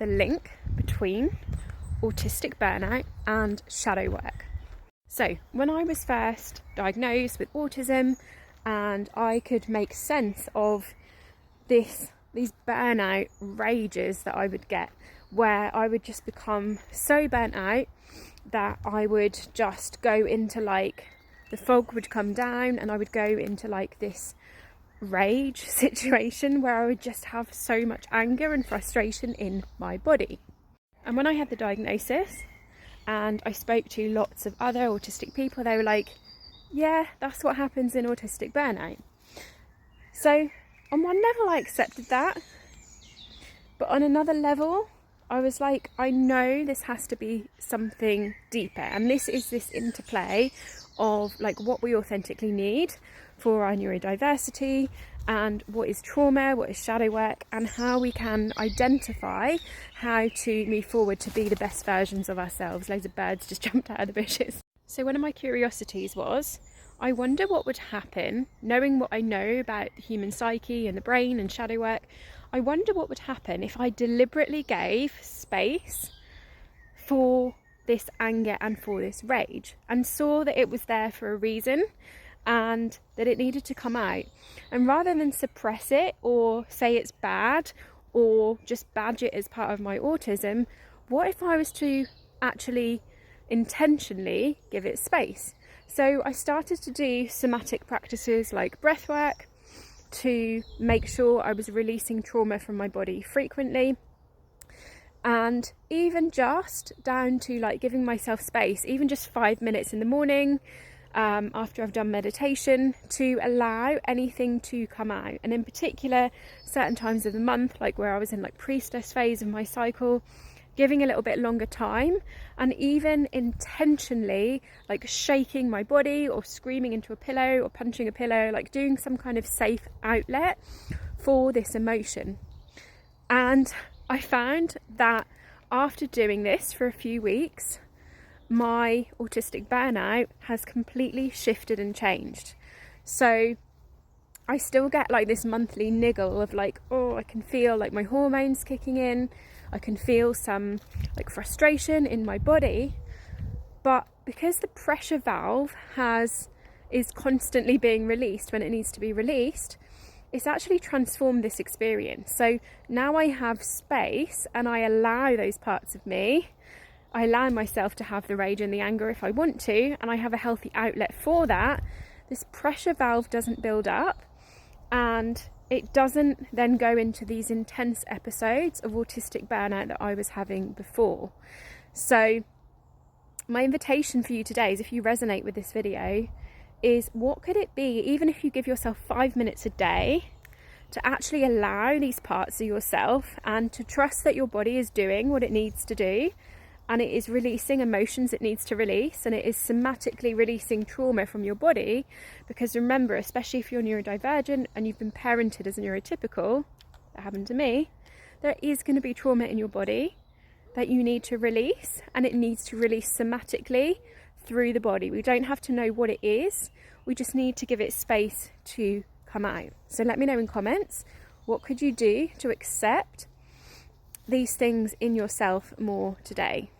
the link between autistic burnout and shadow work. So when I was first diagnosed with autism and I could make sense of these burnout rages that I would get, where I would just become so burnt out that I would just go into like, the fog would come down and I would go into like this rage situation where I would just have so much anger and frustration in my body. And when I had the diagnosis and I spoke to lots of other autistic people, they were like, yeah, that's what happens in autistic burnout. So on one level I accepted that, but on another level I was like, I know this has to be something deeper, and this is this interplay of like what we authentically need for our neurodiversity, and what is trauma, what is shadow work, and how we can identify how to move forward to be the best versions of ourselves. Loads of birds just jumped out of the bushes. So one of my curiosities was, I wonder what would happen, knowing what I know about the human psyche and the brain and shadow work, I wonder what would happen if I deliberately gave space for this anger and for this rage, and saw that it was there for a reason and that it needed to come out. And rather than suppress it or say it's bad or just badge it as part of my autism, what if I was to actually intentionally give it space? So I started to do somatic practices like breath work to make sure I was releasing trauma from my body frequently, and even just down to like giving myself space, even just 5 minutes in the morning after I've done meditation, to allow anything to come out. And in particular, certain times of the month, like where I was in like priestess phase of my cycle, giving a little bit longer time, and even intentionally like shaking my body or screaming into a pillow or punching a pillow, like doing some kind of safe outlet for this emotion. And I found that after doing this for a few weeks, my autistic burnout has completely shifted and changed. So I still get like this monthly niggle of like, oh, I can feel like my hormones kicking in, I can feel some like frustration in my body, but because the pressure valve is constantly being released when it needs to be released, it's actually transformed this experience. So now I have space and I allow those parts of me, I allow myself to have the rage and the anger if I want to, and I have a healthy outlet for that. This pressure valve doesn't build up, and it doesn't then go into these intense episodes of autistic burnout that I was having before. So my invitation for you today is, if you resonate with this video, is what could it be, even if you give yourself 5 minutes a day, to actually allow these parts of yourself and to trust that your body is doing what it needs to do, and it is releasing emotions it needs to release, and it is somatically releasing trauma from your body. Because remember, especially if you're neurodivergent and you've been parented as a neurotypical, that happened to me, there is going to be trauma in your body that you need to release, and it needs to release somatically through the body. We don't have to know what it is, we just need to give it space to come out. So let me know in comments, what could you do to accept these things in yourself more today?